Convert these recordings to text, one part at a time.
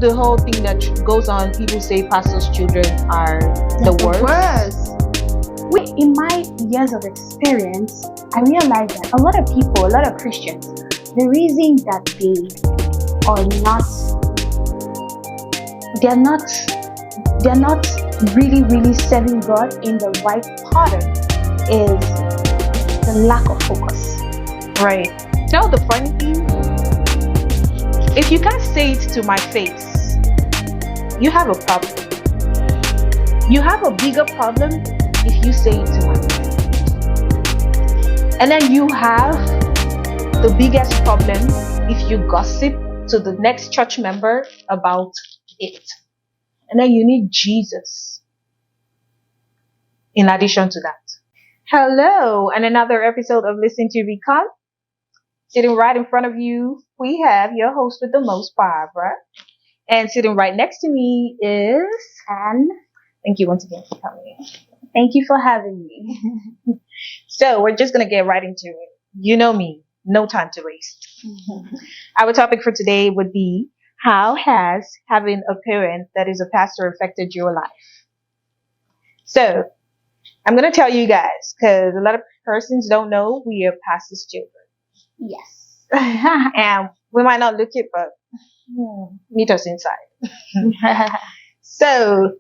the whole thing that goes on, people say pastors' children are They're the worst. In my years of experience, I realized that a lot of people, a lot of Christians, the reason that they're not really, really serving God in the right pattern is the lack of focus. Right. Tell the funny thing, if you can't say it to my face, you have a problem. You have a bigger problem if you say it to my face. And then you have the biggest problem if you gossip to the next church member about it. And then you need Jesus in addition to that. Hello, and another episode of Listen to Become. Sitting right in front of you, we have your host with the most, Barbara. And sitting right next to me is Anne. Thank you once again for coming. Thank you for having me. So we're just going to get right into it. You know me, no time to waste. Our topic for today would be, how has having a parent that is a pastor affected your life? So I'm going to tell you guys, because a lot of persons don't know we are pastors' children. Yes. And we might not look it, but meet us inside. So,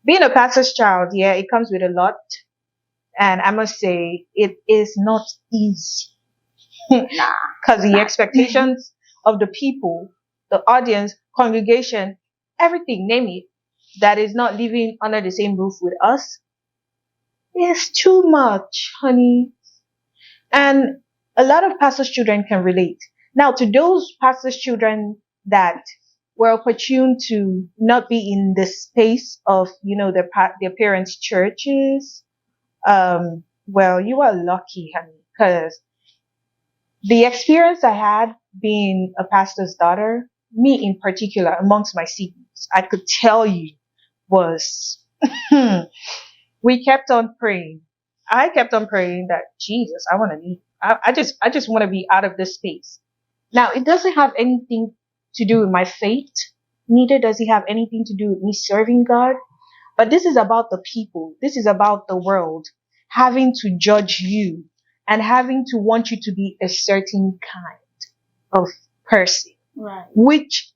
being a pastor's child, yeah, it comes with a lot. And I must say, it is not easy. Because the expectations of the people, the audience, congregation, everything, name it, that is not living under the same roof with us is too much, honey. And a lot of pastors' children can relate. Now, to those pastors' children that were opportune to not be in the space of, their parents' churches, well, you are lucky, honey, because the experience I had being a pastor's daughter, me in particular, amongst my siblings, I could tell you was, we kept on praying. I kept on praying that, Jesus, I want to leave. I just want to be out of this space. Now, it doesn't have anything to do with my faith. Neither does it have anything to do with me serving God. But this is about the people. This is about the world having to judge you and having to want you to be a certain kind of person. Right. Which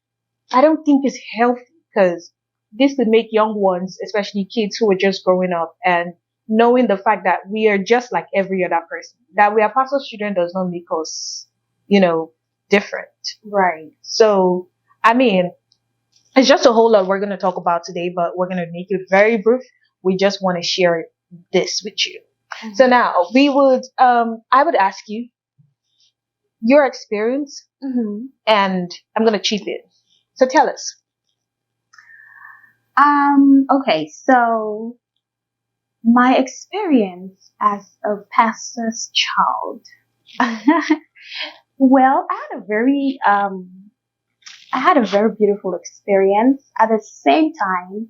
I don't think is healthy, because this could make young ones, especially kids who are just growing up, and knowing the fact that we are just like every other person. That we are pastors' children does not make us, different. Right. So, I mean, it's just a whole lot we're going to talk about today, but we're going to make it very brief. We just want to share this with you. Mm-hmm. So now I would ask you your experience, and I'm going to chip in. So tell us. Okay, so my experience as a pastor's child. Well, I had a very beautiful experience. At the same time,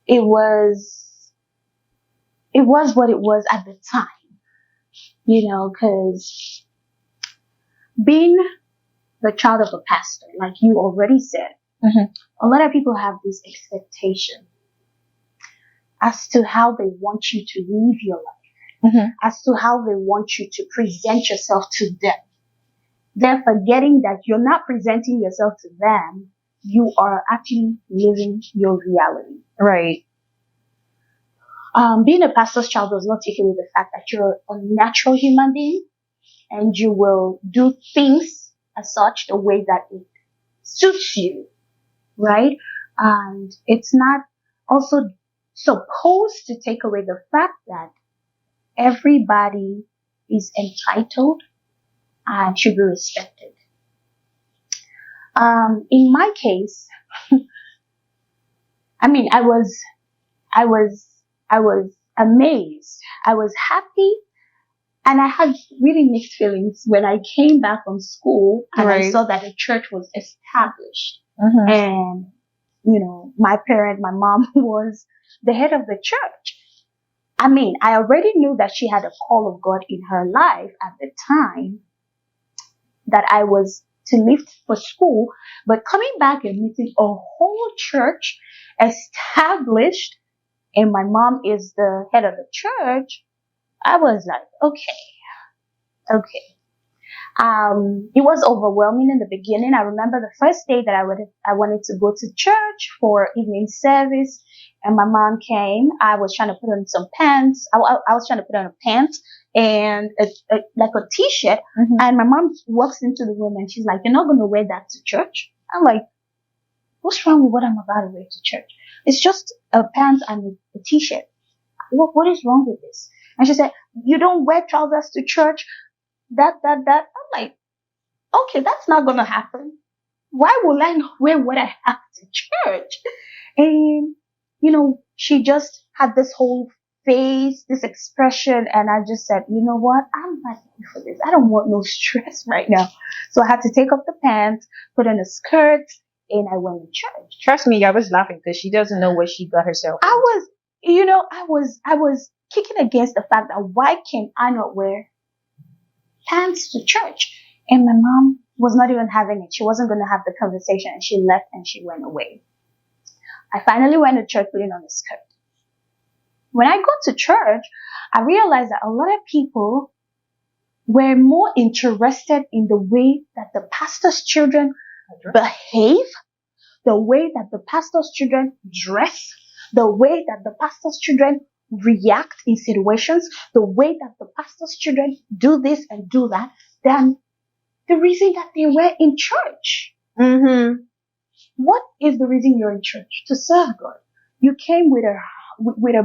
it was what it was at the time, because being the child of a pastor, like you already said, a lot of people have this expectation as to how they want you to live your life, as to how they want you to present yourself to them. They're forgetting that you're not presenting yourself to them. You are actually living your reality. Right. Being a pastor's child does not take away the fact that you're a natural human being and you will do things as such the way that it suits you, right? And it's not also supposed to take away the fact that everybody is entitled and should be respected. In my case, I was amazed. I was happy, and I had really mixed feelings when I came back from school and I saw that the church was established. And, my mom was the head of the church. I already knew that she had a call of God in her life at the time that I was to leave for school, but coming back and meeting a whole church established, and my mom is the head of the church, I was like, okay. It was overwhelming in the beginning. I remember the first day that I wanted to go to church for evening service, and my mom came. I was trying to put on some pants. I was trying to put on a pants and like a t-shirt. Mm-hmm. And my mom walks into the room and she's like, "You're not going to wear that to church?" I'm like, "What's wrong with what I'm about to wear to church? It's just a pants and a t-shirt. What is wrong with this?" And she said, "You don't wear trousers to church. That. I'm like, okay, that's not gonna happen. Why will I not wear what I have to church? And, she just had this whole face, this expression, and I just said, you know what? I'm not ready for this. I don't want no stress right now. So I had to take off the pants, put on a skirt, and I went to church. Trust me, I was laughing because she doesn't know what she got herself. I was kicking against the fact that why can I not wear pants to church? And my mom was not even having it. She wasn't going to have the conversation, and she left and she went away. I finally went to church putting on a skirt. When I got to church, I realized that a lot of people were more interested in the way that the pastor's children behave, the way that the pastor's children dress, the way that the pastor's children react in situations, the way that the pastor's children do this and do that, than the reason that they were in church. Mm-hmm. What is the reason you're in church? To serve God. You came with a burden, with a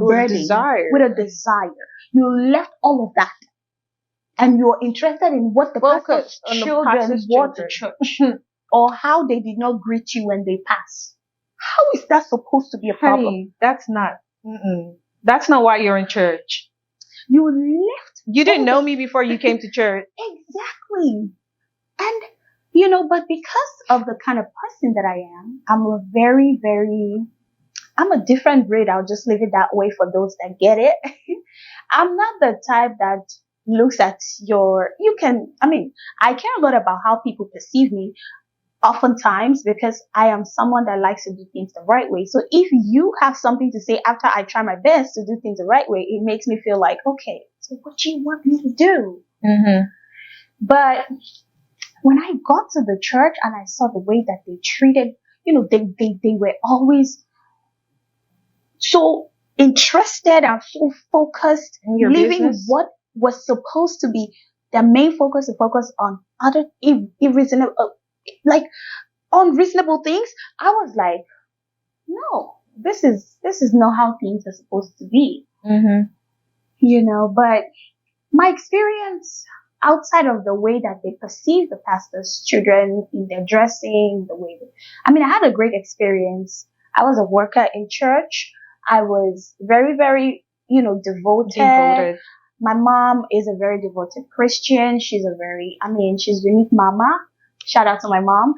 desire. You left all of that, and you're interested in what the pastor's children wore to church, or how they did not greet you when they passed. How is that supposed to be a problem? Honey, that's not. That's not why you're in church. You left. You didn't know me before you came to church. Exactly. And, but because of the kind of person that I am, I'm a different breed. I'll just leave it that way for those that get it. I'm not the type that looks at I care a lot about how people perceive me oftentimes because I am someone that likes to do things the right way. So if you have something to say after I try my best to do things the right way, it makes me feel like, okay, so what do you want me to do? Mm-hmm. But when I got to the church and I saw the way that they treated, they were always so interested and so focused, leaving business. What was supposed to be their main focus to focus on other unreasonable things. I was like, no, this is not how things are supposed to be. Mm-hmm. But my experience outside of the way that they perceive the pastor's children in their dressing, I had a great experience. I was a worker in church. I was very, very, devoted. My mom is a very devoted Christian. She's unique mama. Shout out to my mom.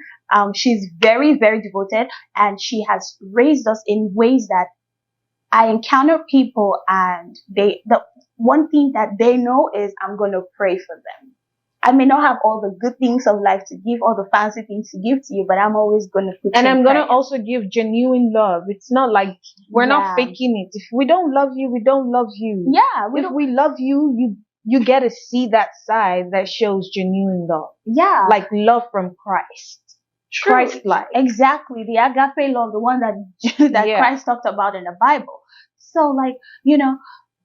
She's very, very devoted, and she has raised us in ways that I encounter people, and the one thing that they know is I'm going to pray for them. I may not have all the good things of life to give, all the fancy things to give to you, but I'm always going to put and you I'm in going to prayer. also give genuine love. It's not like we're not faking it. If we don't love you, we don't love you. Yeah. If we love you, you get to see that side that shows genuine love. Yeah. Like love from Christ. Christ-like. Exactly. The agape love, the one that Christ talked about in the Bible. So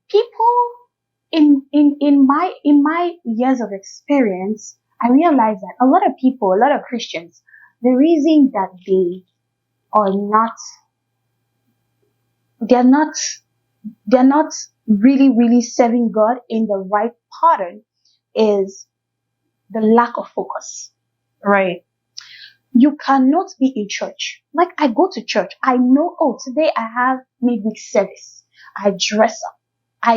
people in my years of experience, I realized that a lot of Christians, the reason that they're not really, really serving God in the right pattern is the lack of focus. Right. You cannot be in church. Like, I go to church. I know, today I have midweek service. I dress up.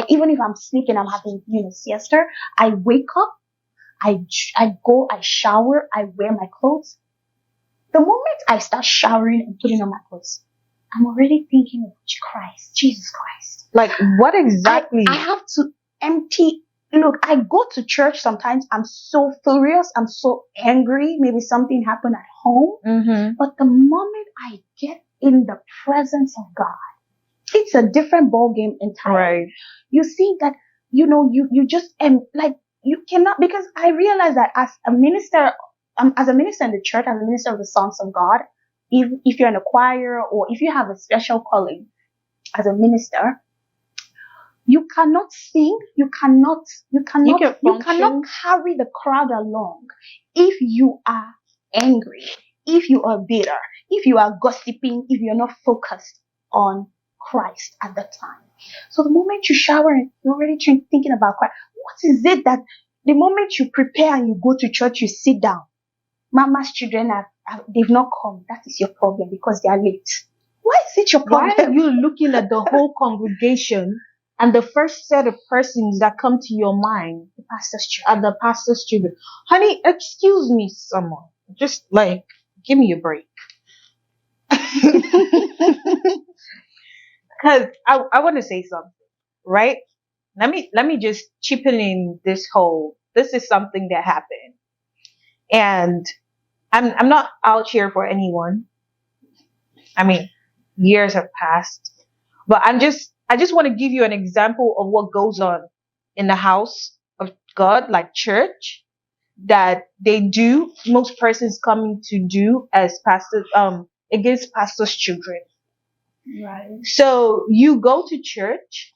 Even if I'm sleeping, I'm having, siesta. I wake up. I go, I shower, I wear my clothes. The moment I start showering and putting on my clothes, I'm already thinking of Christ, Jesus Christ. Like, what exactly? I have to empty, look, I go to church sometimes. I'm so furious. I'm so angry. Maybe something happened at home. Mm-hmm. But the moment I get in the presence of God, it's a different ball game entirely. Right. You see that, you just, like, you cannot, because I realize that as a minister in the church, as a minister of the sons of God, if you're in a choir or if you have a special calling as a minister, you cannot sing, you cannot carry the crowd along if you are angry, if you are bitter, if you are gossiping, if you're not focused on Christ at that time. So the moment you shower, you're already thinking about Christ. What is it that the moment you prepare and you go to church, you sit down? Mama's children they've not come. That is your problem because they are late. Why is it your problem? Why are you looking at the whole congregation and the first set of persons that come to your mind The pastor's children. are the pastor's children? Honey, excuse me, someone. Just like, give me a break. Because I want to say something, right? Let me just chip in this whole. This is something that happened, and I'm not out here for anyone. I mean, years have passed, but I just want to give you an example of what goes on in the house of God, like church, that they do. Most persons coming to do as pastors, against pastors' children. Right. So you go to church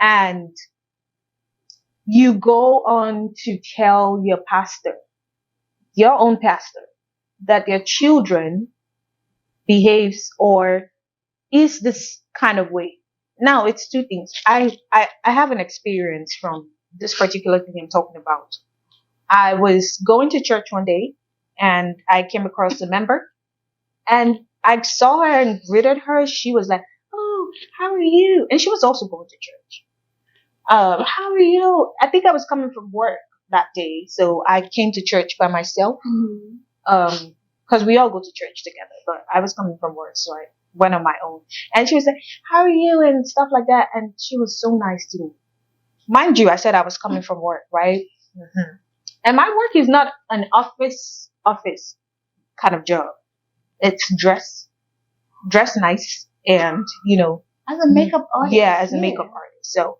and you go on to tell your pastor, your own pastor, that their children behaves or is this kind of way. Now it's two things. I have an experience from this particular thing I'm talking about. I was going to church one day and I came across a member and I saw her and greeted her. She was like, "Oh, how are you?" And she was also going to church. How are you? I think I was coming from work that day, so I came to church by myself. Mm-hmm. Because we all go to church together, but I was coming from work, so I went on my own. And she was like, "How are you?" and stuff like that. And she was so nice to me. Mind you, I said I was coming from work, right? Mm-hmm. And my work is not an office kind of job. It's dress nice, and As a makeup artist. yeah, as a makeup artist. So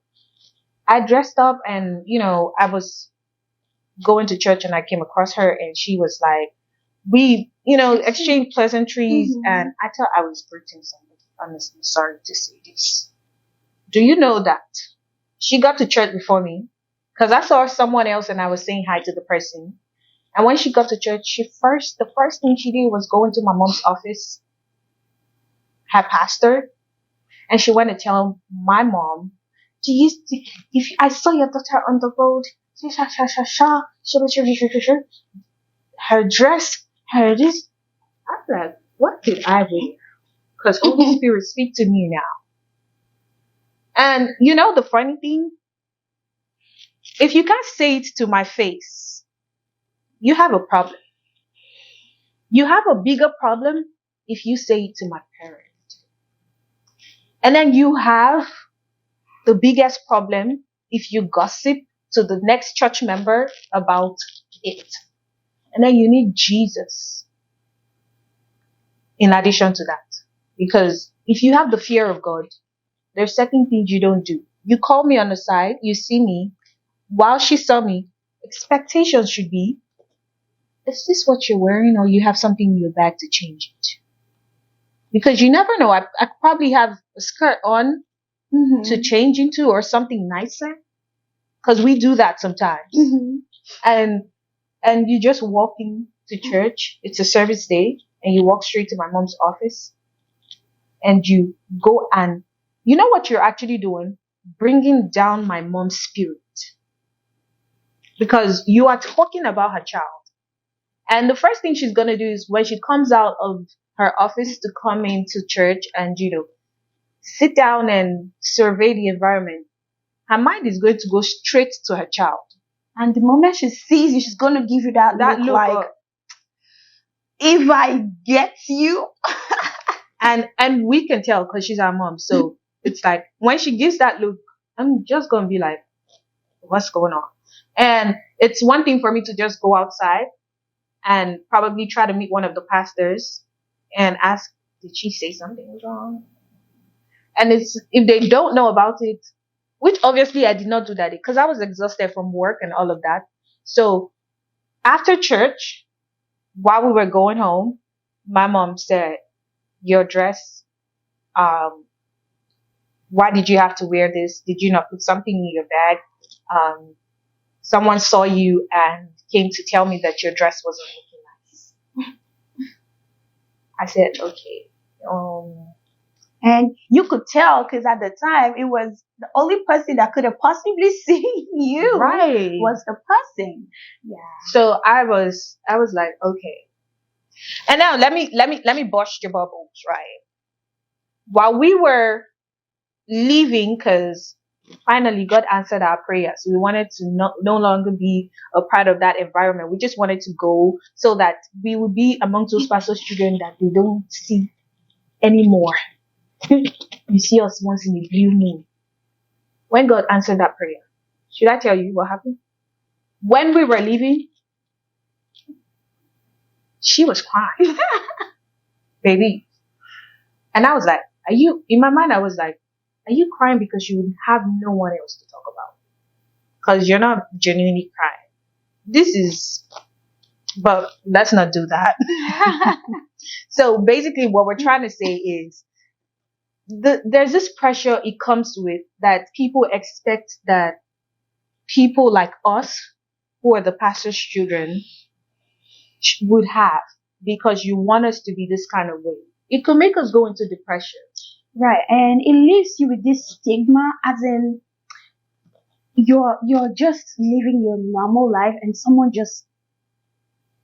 I dressed up, and I was going to church, and I came across her, and she was like, we exchanged pleasantries, Mm-hmm. and I thought I was greeting somebody. Honestly, sorry to say this. Do you know that she got to church before me? Because I saw someone else, and I was saying hi to the person. And when she got to church, the first thing she did was go into my mom's office, her pastor, and she went to tell my mom, "Do you if I saw your daughter on the road, her dress, her this." I'm like, what did I wear? Because Holy Spirit speak to me now. And the funny thing, if you can't say it to my face, you have a problem. You have a bigger problem if you say it to my parent. And then you have the biggest problem if you gossip to the next church member about it. And then you need Jesus in addition to that. Because if you have the fear of God, there's certain things you don't do. You call me on the side, you see me. While she saw me, expectations should be, is this what you're wearing, or you have something in your bag to change it? Because you never know. I probably have a skirt on Mm-hmm. to change into, or something nicer. Because we do that sometimes. Mm-hmm. And you just walk into church. It's a service day, and you walk straight to my mom's office, and you go, and you know what you're actually doing? Bringing down my mom's spirit. Because you are talking about her child. And the first thing she's going to do is when she comes out of her office to come into church and, sit down and survey the environment, her mind is going to go straight to her child. And the moment she sees you, she's going to give you that look like, if I get you. and we can tell because she's our mom. So it's like, when she gives that look, I'm just going to be like, what's going on? And it's one thing for me to just go outside and probably try to meet one of the pastors and ask, did she say something wrong? And it's if they don't know about it, which obviously I did not do that because I was exhausted from work and all of that. So after church, while we were going home, my mom said, your dress, um, why did you have to wear this? Did you not put something in your bag? Someone saw you and came to tell me that your dress wasn't looking nice. I said, okay. And you could tell because at the time it was the only person that could have possibly seen you Right. was the person. Yeah. So I was like, okay. And now let me burst your bubbles, right? While we were leaving, because finally God answered our prayers. We wanted to no longer be a part of that environment. We just wanted to go so that we would be among those pastors' children that they don't see anymore. You see us once in a blue moon. When God answered that prayer, should I tell you what happened? When we were leaving, she was crying. Baby. And I was like, in my mind, I was like, are you crying because you have no one else to talk about? Because you're not genuinely crying. But let's not do that. So basically what we're trying to say is, there's this pressure it comes with that people expect that people like us, who are the pastor's children, would have, because you want us to be this kind of way. It could make us go into depression. Right. And it leaves you with this stigma, as in you're just living your normal life and someone just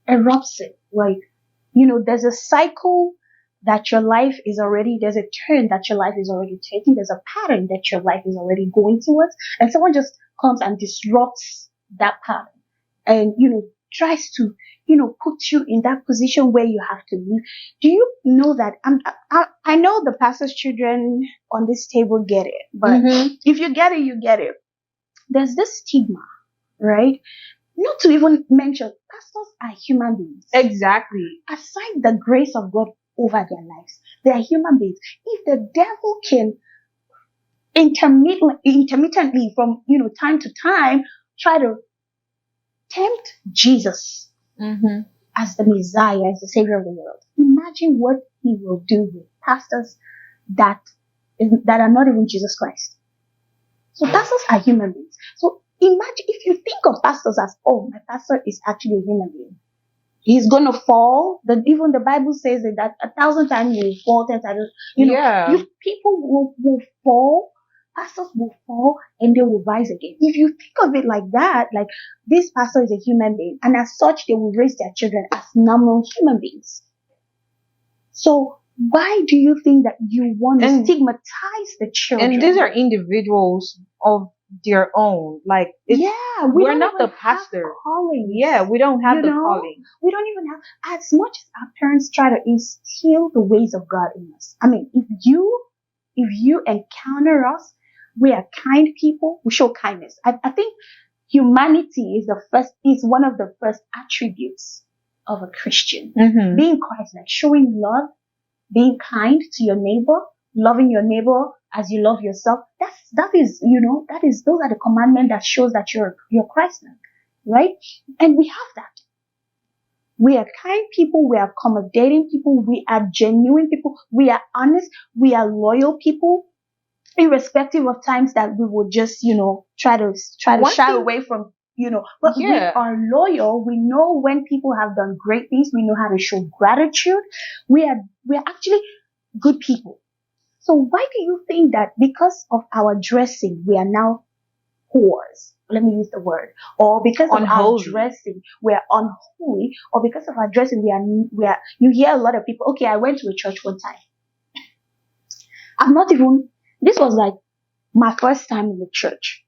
erupts it. Like, there's a cycle that your life is already, there's a turn that your life is already taking, there's a pattern that your life is already going towards, and someone just comes and disrupts that pattern and, tries to, put you in that position where you have to live. Do you know that I know the pastor's children on this table get it, but if you get it, you get it. There's this stigma, right? Not to even mention, pastors are human beings. Exactly. Aside the grace of God over their lives, they are human beings. If the devil can intermittently from, time to time, try to tempt Jesus as the Messiah, as the Savior of the world, imagine what he will do with pastors that are not even Jesus Christ. So pastors are human beings. So imagine if you think of pastors as, oh, my pastor is actually a human being. He's going to fall. Even the Bible says that 1,000 times you will fall, 10 times. People will fall. Pastors will fall and they will rise again. If you think of it like that, like this pastor is a human being, and as such, they will raise their children as normal human beings. So why do you think that you want to stigmatize the children? And these are individuals of their own. Like, we're not the pastor. Yeah, we don't have the calling. We don't even have, as much as our parents try to instill the ways of God in us. I mean, if you encounter us, we are kind people. We show kindness. I think humanity is one of the first attributes of a Christian. Being Christ-like, showing love, being kind to your neighbor, loving your neighbor as you love yourself. Those are the commandments that shows that you're Christ-like, right? And we have that. We are kind people. We are accommodating people. We are genuine people. We are honest. We are loyal people, irrespective of times that we will just, try to shy away from, but we are loyal. We know when people have done great things. We know how to show gratitude. We are actually good people. So why do you think that because of our dressing, we are now whores? Let me use the word. Or because of our dressing, we are unholy. Or because of our dressing, we are. You hear a lot of people. Okay, I went to a church one time. This was like my first time in the church.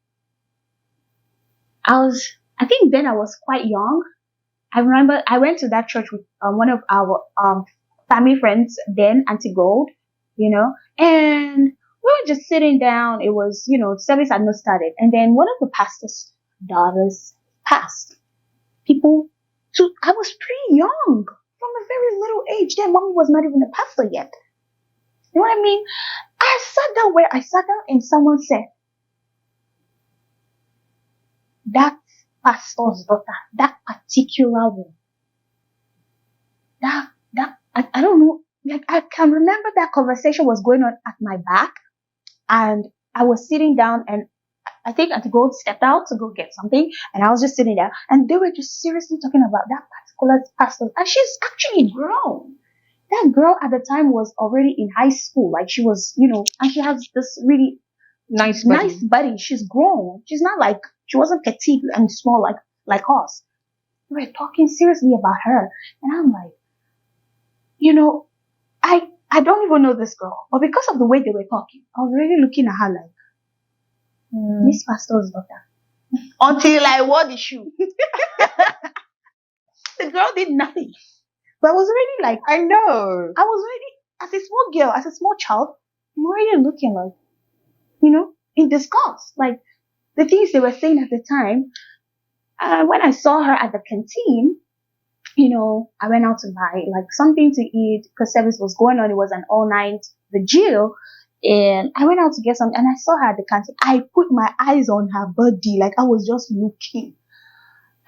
I think then I was quite young. I remember I went to that church with one of our family friends then, Auntie Gold, and we were just sitting down. It was, service had not started. And then one of the pastors daughters passed. People, so I was pretty young from a very little age. Their mom was not even a pastor yet. You know what I mean? I sat down where I sat down and someone said, that pastor's daughter, that particular one, I don't know, like I can remember that conversation was going on at my back and I was sitting down and I think I had to go step out to go get something and I was just sitting there and they were just seriously talking about that particular pastor and she's actually grown. That girl at the time was already in high school, like she was, and she has this really nice body. She's grown. She's not like, she wasn't petite and small like us. We were talking seriously about her and I'm like, I don't even know this girl, but because of the way they were talking, I was really looking at her like, Miss Pastor's daughter. Until I wore the shoe. The girl did nothing. But I was already like, I know. I was already, as a small girl, as a small child, I'm already looking like, in disgust. Like, the things they were saying at the time, when I saw her at the canteen, I went out to buy like something to eat because service was going on. It was an all-night vigil. And I went out to get something and I saw her at the canteen. I put my eyes on her body. Like I was just looking.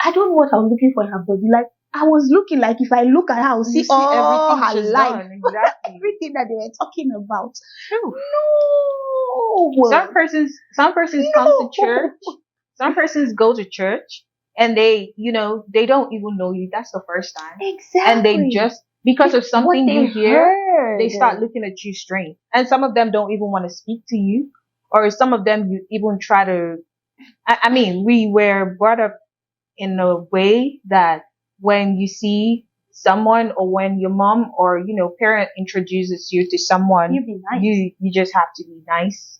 I don't know what I was looking for in her body. Like I was looking like if I look at her, I'll see all her life. Exactly. Everything that they were talking about. True. No. Some persons come to church. Some persons go to church and they don't even know you. That's the first time. Exactly. And they just, because of something you hear, they start looking at you strange. And some of them don't even want to speak to you. Or some of them you even try to, I mean, we were brought up in a way that when you see someone or when your mom or, parent introduces you to someone, you be nice. You just have to be nice.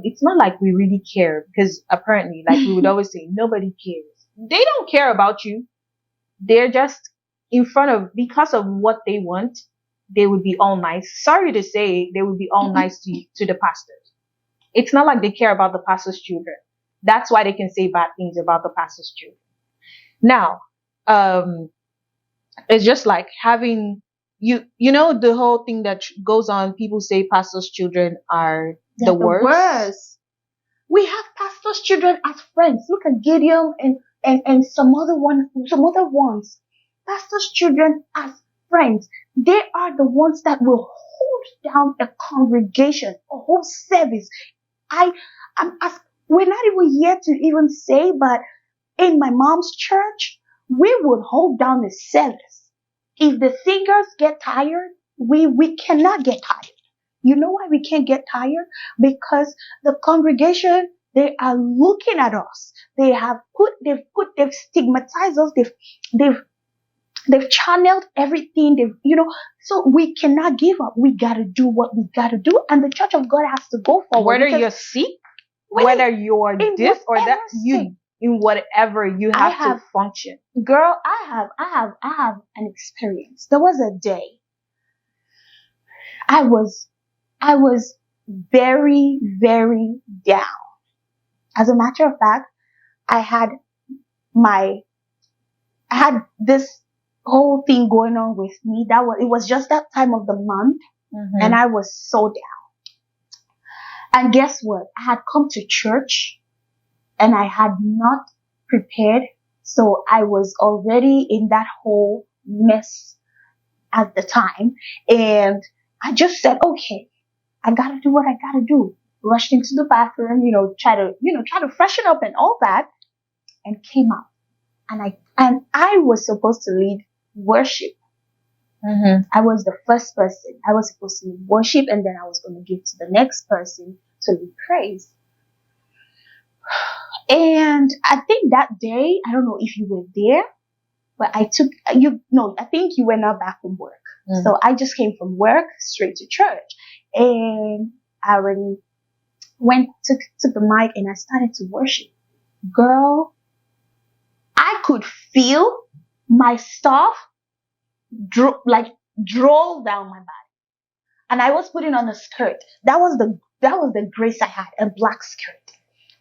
It's not like we really care because apparently, like we would always say, nobody cares. They don't care about you. They're just because of what they want, they would be all nice. Sorry to say, they would be all nice to the pastors. It's not like they care about the pastor's children. That's why they can say bad things about the pastor's children. Now, it's just like having the whole thing that goes on. People say pastors' children are the worst. We have pastors' children as friends. Look at Gideon and some other ones. Pastors' children as friends. They are the ones that will hold down a congregation, a whole service. We're not even here to even say, but in my mom's church, we would hold down the service. If the singers get tired, we cannot get tired. You know why we can't get tired? Because the congregation, they are looking at us. They've stigmatized us. They've channeled everything. So we cannot give up. We gotta do what we gotta do. And the church of God has to go forward. Whether you're sick, whether you're this or that, in whatever you have to function. Girl, I have an experience. There was a day I was very, very down. As a matter of fact, I had this whole thing going on with me. It was just that time of the month, and I was so down. And guess what? I had come to church and I had not prepared. So I was already in that whole mess at the time. And I just said, okay, I gotta do what I gotta do. Rushed into the bathroom, try to freshen up and all that, and came out. And I was supposed to lead worship. I was the first person. I was supposed to lead worship, and then I was going to give to the next person to lead praise. And I think that day, I don't know if you were there, but I think you were not back from work. So I just came from work straight to church, and I already took the mic and I started to worship. Girl, I could feel my stuff drool down my body, and I was putting on a skirt. That was the grace I had, a black skirt.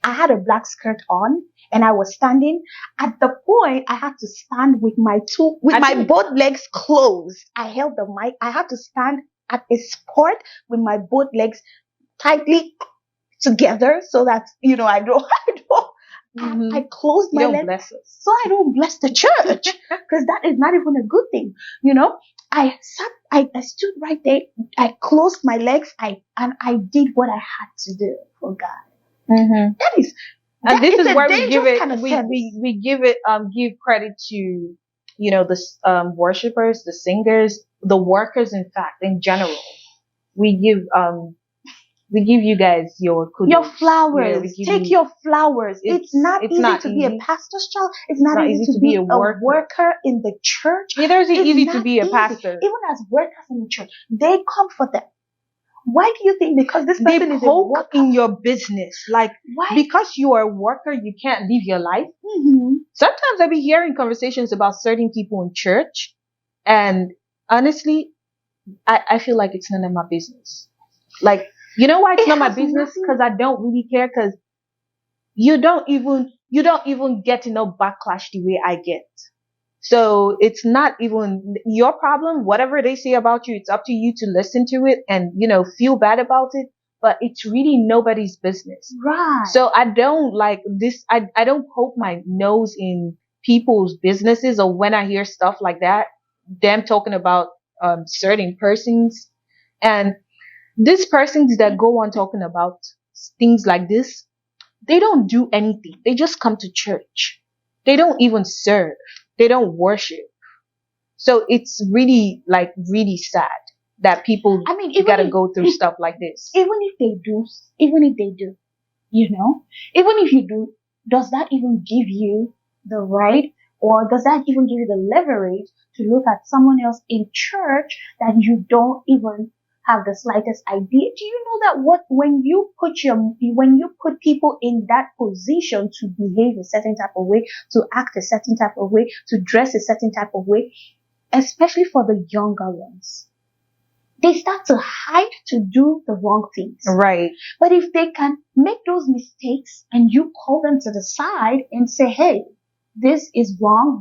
I had a black skirt on and I was standing. At the point, I had to stand with both legs closed. I held the mic. I had to stand at a spot with my both legs tightly together so that, I don't, I closed my legs. Bless us. So I don't bless the church because that is not even a good thing. I stood right there. I closed my legs. And I did what I had to do for God. And this is where we give it, kind of we give credit to, the worshipers, the singers, the workers, in fact, in general. We give you guys your kudos. Your flowers. Take your flowers. It's not easy to be a pastor's child. It's not easy to be a worker in the church. Neither is it easy to be a pastor. Even as workers in the church, they comfort them. Why do you think? Because this person is a worker in your business. Like, why? Because you are a worker, you can't live your life. Sometimes I be hearing conversations about certain people in church, and honestly, I feel like it's none of my business. Like, you know why it's not my business? Because I don't really care. Because you don't even get enough backlash the way I get. So it's not even your problem. Whatever they say about you, it's up to you to listen to it and, feel bad about it. But it's really nobody's business. Right. So I don't like this. I don't poke my nose in people's businesses, or when I hear stuff like that, them talking about certain persons. And these persons that go on talking about things like this, they don't do anything. They just come to church. They don't even serve. They don't worship. So it's really sad that people gotta go through stuff like this. Even if they do, even if you do, does that even give you the right, or does that even give you the leverage to look at someone else in church that you don't even have the slightest idea? Do you know that when you put people in that position to behave a certain type of way, to act a certain type of way, to dress a certain type of way, especially for the younger ones, they start to hide to do the wrong things. Right. But if they can make those mistakes and you call them to the side and say, hey, this is wrong,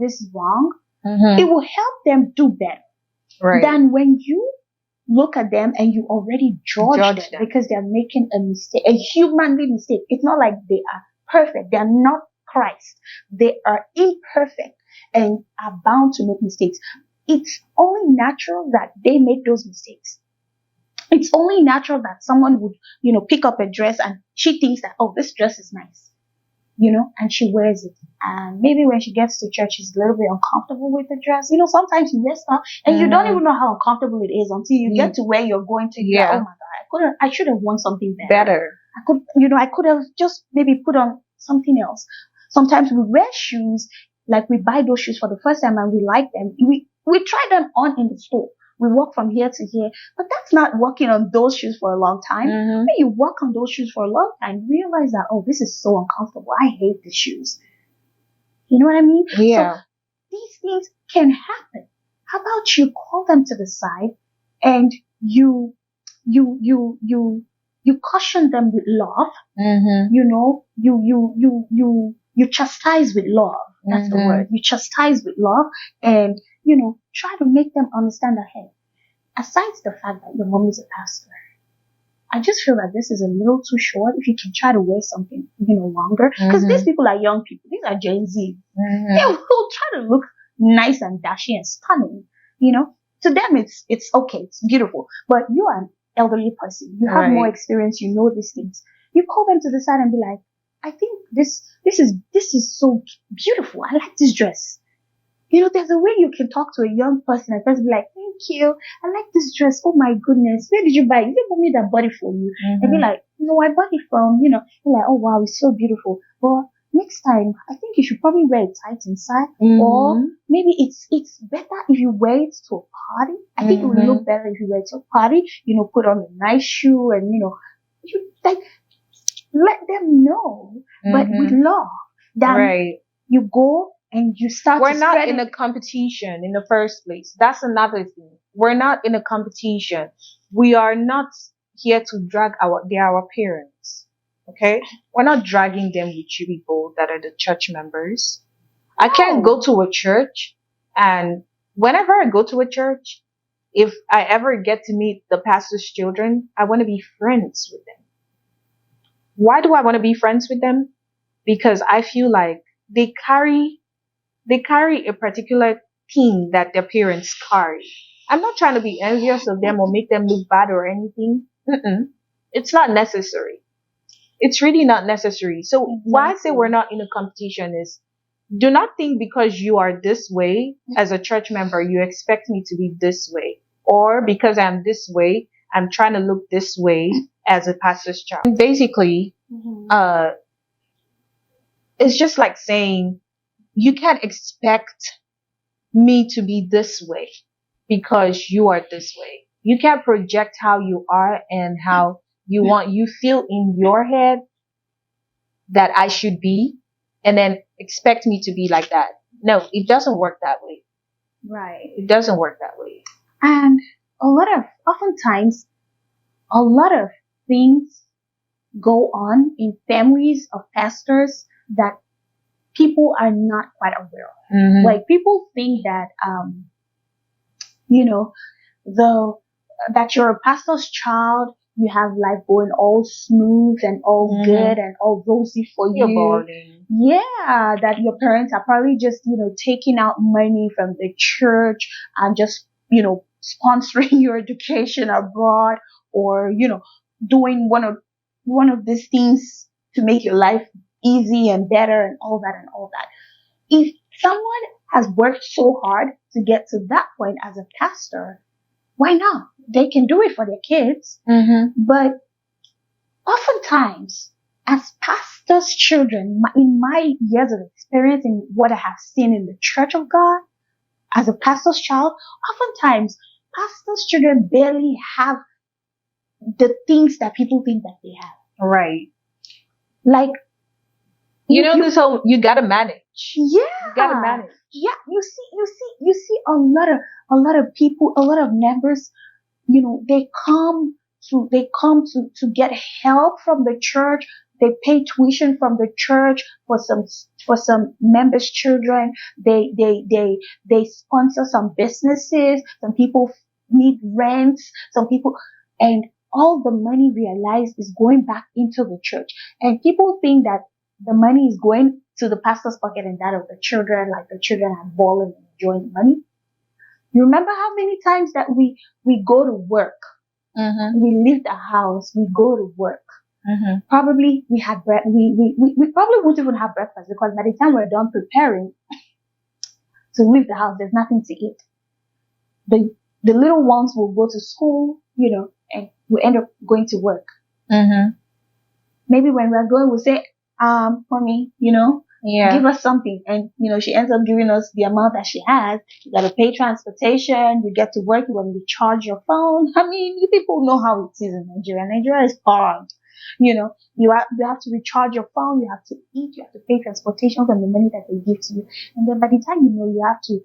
it will help them do better than when you look at them and you already judge them because they're making a mistake, a humanly mistake. It's not like they are perfect. They're not Christ. They are imperfect and are bound to make mistakes. It's only natural that they make those mistakes. It's only natural that someone would, pick up a dress and she thinks that, oh, this dress is nice, and she wears it. And maybe when she gets to church, she's a little bit uncomfortable with the dress. Sometimes you wear stuff and you don't even know how uncomfortable it is until you get to where you're going to. Yeah. Like, oh my God, I should have worn something better. I could have just maybe put on something else. Sometimes we wear shoes, like we buy those shoes for the first time and we like them. We try them on in the store. We walk from here to here, but that's not walking on those shoes for a long time. When you walk on those shoes for a long time, realize that, oh, this is so uncomfortable. I hate the shoes. You know what I mean? Yeah. So these things can happen. How about you call them to the side and you caution them with love. You chastise with love. That's the word. You chastise with love and, try to make them understand that, hey, aside the fact that your mom is a pastor, I just feel that this is a little too short. If you can try to wear something, longer. Because these people are young people. These are Gen Z. They will try to look nice and dashy and stunning. To them, it's okay. It's beautiful. But you are an elderly person. You have more experience. You know these things. You call them to the side and be like, I think this is so beautiful. I like this dress. There's a way you can talk to a young person and just be like, thank you. I like this dress. Oh my goodness. Where did you buy it? They bought me that body for you. And be like, no, I bought it from, you're like, oh wow, it's so beautiful. But next time, I think you should probably wear it tight inside. Or maybe it's better if you wear it to a party. I think it would look better if you wear it to a party, put on a nice shoe and, you let them know, but with love. Then you go and you start. We're not in a competition in the first place. That's another thing. We're not in a competition. We are not here to drag our parents. Okay? We're not dragging them with you people that are the church members. I can't No. go to a church, and whenever I go to a church, if I ever get to meet the pastor's children, I want to be friends with them. Why do I want to be friends with them? Because I feel like they carry a particular thing that their parents carry. I'm not trying to be envious of them or make them look bad or anything. Mm-mm. It's not necessary. It's really not necessary. So why I say we're not in a competition is, do not think because you are this way as a church member, you expect me to be this way. Or because I'm this way, I'm trying to look this way as a pastor's child. Basically, uh, it's just like saying, you can't expect me to be this way because you are this way. You can't project how you are and how you feel in your head that I should be and then expect me to be like that. No, it doesn't work that way. Right. It doesn't work that way. And oftentimes, a lot of things go on in families of pastors that people are not quite aware of. Mm-hmm. Like people think that, you know, the that you're a pastor's child, you have life going all smooth and all good and all rosy for You're you. balling. Yeah, that your parents are probably just, taking out money from the church and just, sponsoring your education abroad or, doing one of these things to make your life easy and better and all that and all that. If someone has worked so hard to get to that point as a pastor, why not? They can do it for their kids. Mm-hmm. But oftentimes, as pastors' children, in my years of experience in what I have seen in the Church of God, as a pastor's child, oftentimes pastors' children barely have the things that people think that they have. Right. Like, this whole, you gotta manage. Yeah. You gotta manage. Yeah, you see a lot of people, a lot of members, they come to get help from the church. They pay tuition from the church for some members' children. They sponsor some businesses. Some people need rents. Some people, and all the money realized is going back into the church. And people think that the money is going to the pastor's pocket and that of the children, like the children are balling and enjoying money. You remember how many times that we go to work, we leave the house, we go to work. Probably we had we probably won't even have breakfast because by the time we're done preparing to leave the house, there's nothing to eat. The little ones will go to school, and we end up going to work. Maybe when we're going, we'll say, mommy, give us something. And, she ends up giving us the amount that she has. You gotta pay transportation. You get to work when you charge your phone. I mean, you people know how it is in Nigeria. Nigeria is hard. You have to recharge your phone. You have to eat. You have to pay transportation from the money that they give to you. And then by the time you have to,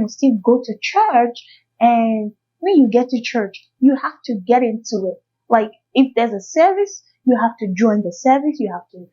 still go to church. And when you get to church, you have to get into it. Like, if there's a service, you have to join the service. You have to,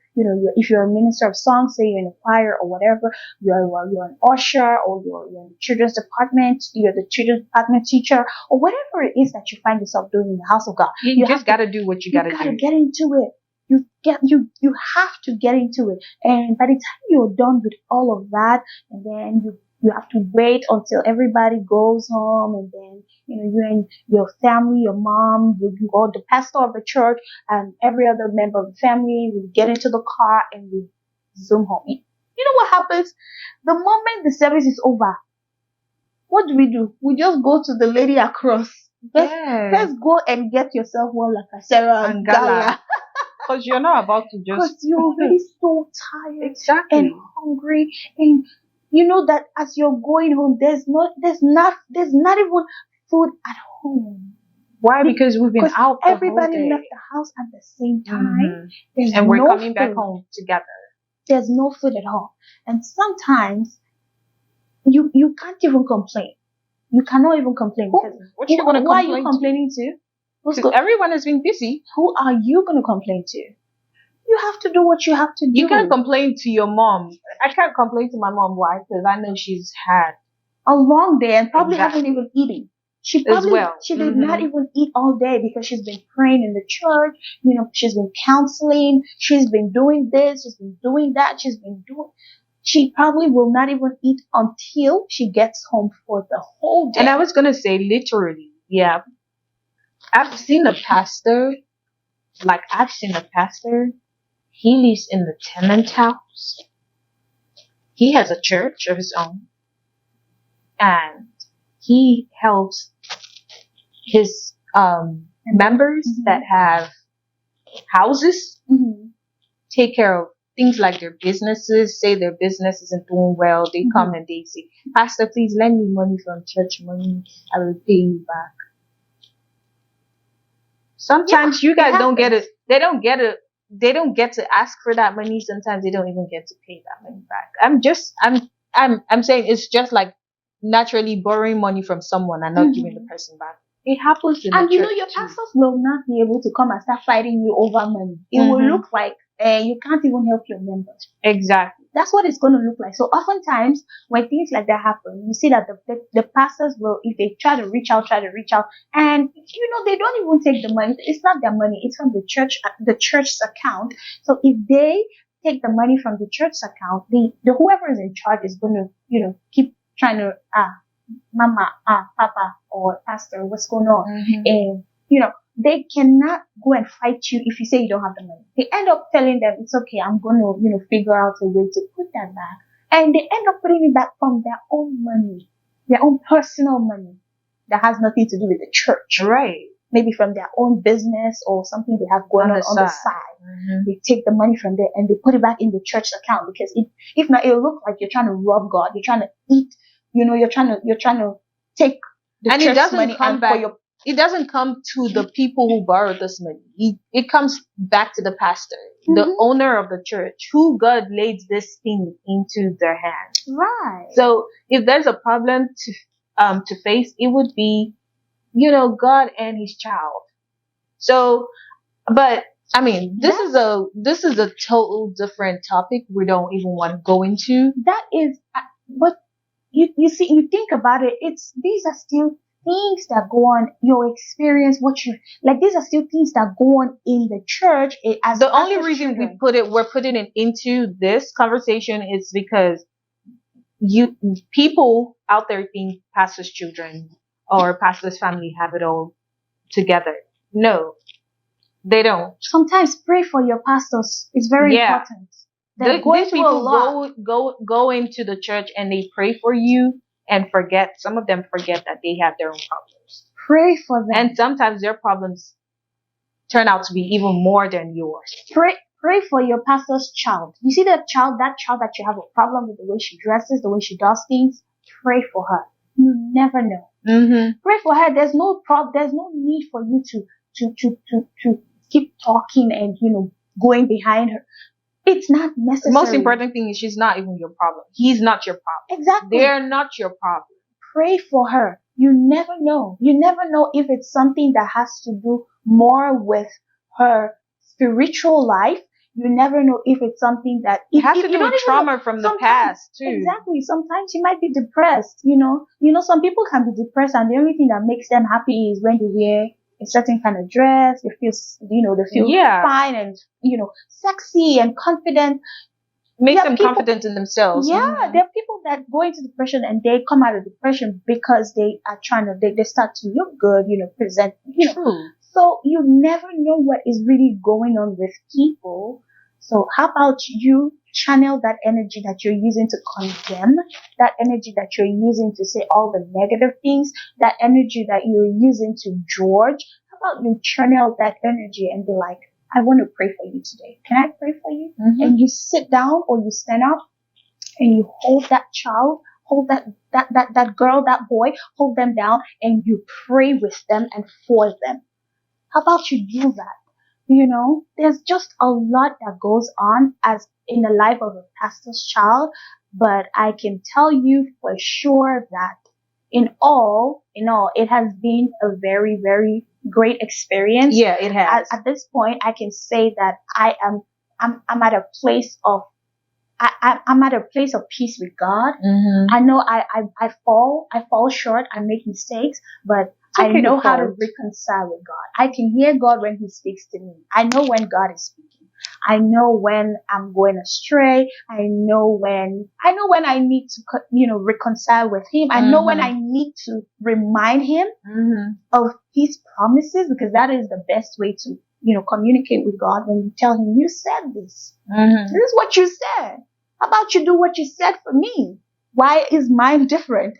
if you're a minister of songs, say you're in a choir or whatever, you're an usher or you're in the children's department, you're the children's department teacher or whatever it is that you find yourself doing in the house of God. You just got to do what you got to do. You got to get into it. You have to get into it. And by the time you're done with all of that, and then you have to wait until everybody goes home, and then you and your family, your mom, or the pastor of the church, and every other member of the family will get into the car and we zoom home. You know what happens? The moment the service is over, what do? We just go to the lady across. Let's go and get yourself one like a Sarah and Gala. Because you're not about to just. Because you're already so tired Exactly. and hungry, and you know that as you're going home, there's not even food at home. Why? Because we've been out. Everybody left the house at the same time. And we're coming back home together. There's no food at home, and sometimes you can't even complain. You cannot even complain because why are you complaining to? Because everyone has been busy. Who are you going to complain to? You have to do what you have to do. You can't complain to your mom. I can't complain to my mom. Why? Because I know she's had a long day and probably exactly. haven't even eaten. As well. She did not even eat all day because she's been praying in the church. She's been counseling. She's been doing this. She's been doing that. She probably will not even eat until she gets home for the whole day. And I was going to say literally, yeah. I've seen a pastor. He lives in the tenant house. He has a church of his own. And he helps his members that have houses take care of things like their businesses. Say their business isn't doing well, they come and they say, "Pastor, please lend me money from church money. I will pay you back." Sometimes you guys don't get it. They don't get it. They don't get to ask for that money. Sometimes they don't even get to pay that money back. I'm saying it's just like naturally borrowing money from someone and not giving the person back. It happens in the church. And your pastors will not be able to come and start fighting you over money. It will look like you can't even help your members. Exactly. That's what it's going to look like. So oftentimes when things like that happen, you see that the pastors will, if they try to reach out, and they don't even take the money. It's not their money. It's from the church's account. So if they take the money from the church's account, the whoever is in charge is going to, keep trying to, mama, papa, or pastor, what's going on? And, they cannot go and fight you if you say you don't have the money. They end up telling them, it's okay, I'm going to, figure out a way to put that back. And they end up putting it back from their own money, their own personal money that has nothing to do with the church. Right. Maybe from their own business or something they have going on the side. They take the money from there and they put it back in the church account because if not, it'll look like you're trying to rob God. You're trying to eat, you're trying to take the and church money and back. It doesn't come to the people who borrowed this money. It comes back to the pastor, the owner of the church, who God laid this thing into their hands. Right. So if there's a problem to face, it would be, God and his child. So, but I mean, this is a total different topic. We don't even want to go into. That is, but you see, you think about it. These are still things that go on, your experience, these are still things that go on in the church. The only reason we're putting it into this conversation is because people out there think pastors' children or pastors' family have it all together. No, they don't. Sometimes pray for your pastors. It's very important. These people go into the church and they pray for you and some of them forget that they have their own problems. Pray for them. And sometimes their problems turn out to be even more than yours. Pray for your pastor's child. You see that child that you have a problem with the way she dresses, the way she does things, pray for her. You never know. Pray for her. There's no need for you to keep talking and, going behind her. It's not necessary. The most important thing is she's not even your problem. He's not your problem. Exactly. They're not your problem. Pray for her. You never know. You never know if it's something that has to do more with her spiritual life. You never know if it's something that it has to do with trauma from the past too. Exactly. Sometimes she might be depressed. Some people can be depressed and the only thing that makes them happy is when they wear a certain kind of dress. They feel, fine and, sexy and confident. Makes them confident in themselves. Yeah, there are people that go into depression and they come out of depression because they are they start to look good, present, True. So you never know what is really going on with people. So how about you channel that energy that you're using to condemn, that energy that you're using to say all the negative things, that energy that you're using to judge? How about you channel that energy and be like, I want to pray for you today. Can I pray for you? And you sit down or you stand up and you hold that child, hold that girl, that boy, hold them down and you pray with them and for them. How about you do that? There's just a lot that goes on as in the life of a pastor's child, but I can tell you for sure that in all, it has been a very, very great experience. Yeah, it has. At this point, I can say that I am I'm at a place of I'm at a place of peace with God. Mm-hmm. I know I fall short, I make mistakes, but It's okay I know to how to fault. reconcile with God. I can hear God when He speaks to me. I know when God is speaking. I know when I'm going astray. I know when I need to, reconcile with Him. I know when I need to remind Him of His promises, because that is the best way to, communicate with God, when you tell Him, you said this. This is what you said. How about you do what you said for me? Why is mine different?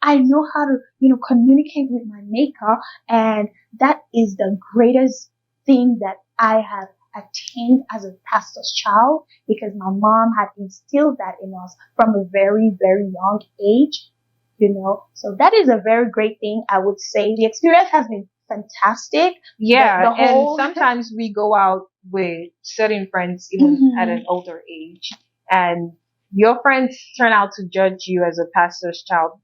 I know how to, communicate with my Maker, and that is the greatest thing that I have attained as a pastor's child, because my mom had instilled that in us from a very, very young age, So that is a very great thing, I would say. The experience has been fantastic. Yeah, The whole... and sometimes we go out with certain friends even at an older age, and your friends turn out to judge you as a pastor's child,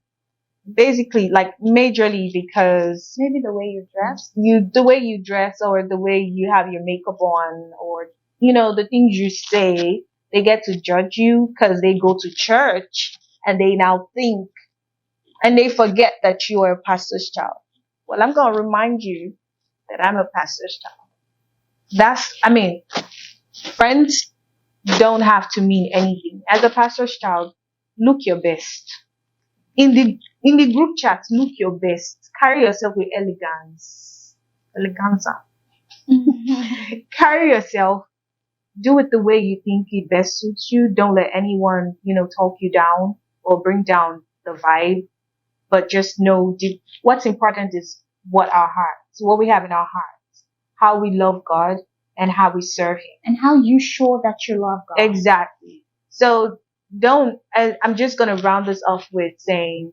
basically, like majorly because maybe the way you dress. the way you dress, or the way you have your makeup on, or the things you say. They get to judge you because they go to church and they now think, and they forget that you are a pastor's child. Well, I'm gonna remind you that I'm a pastor's child. Friends don't have to mean anything. As a pastor's child, look your best. In the group chat, look your best. Carry yourself with elegance. Eleganza. Carry yourself. Do it the way you think it best suits you. Don't let anyone, talk you down or bring down the vibe. But just know what's important is what we have in our hearts, how we love God and how we serve Him. And how you show that you love God. Exactly. So I'm just going to round this off with saying,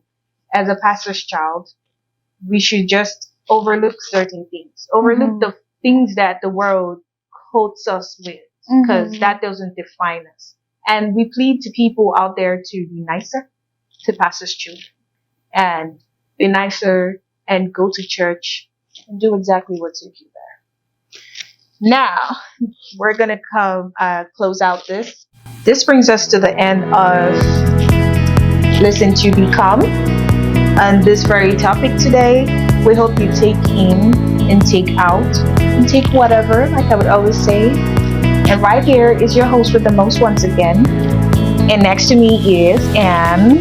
as a pastor's child, we should just overlook certain things. Overlook the things that the world quotes us with, because that doesn't define us. And we plead to people out there to be nicer to pastors' children, and be nicer, and go to church and do exactly what's with you there. Now, we're going to close out this. This brings us to the end of Listen to Become and this very topic today. We hope you take in and take out and take whatever, like I would always say. And right here is your host with the most once again. And next to me is Anne.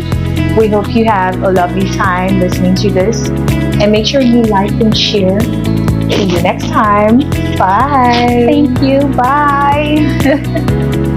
We hope you have a lovely time listening to this. And make sure you like and share. See you next time. Bye. Thank you. Bye.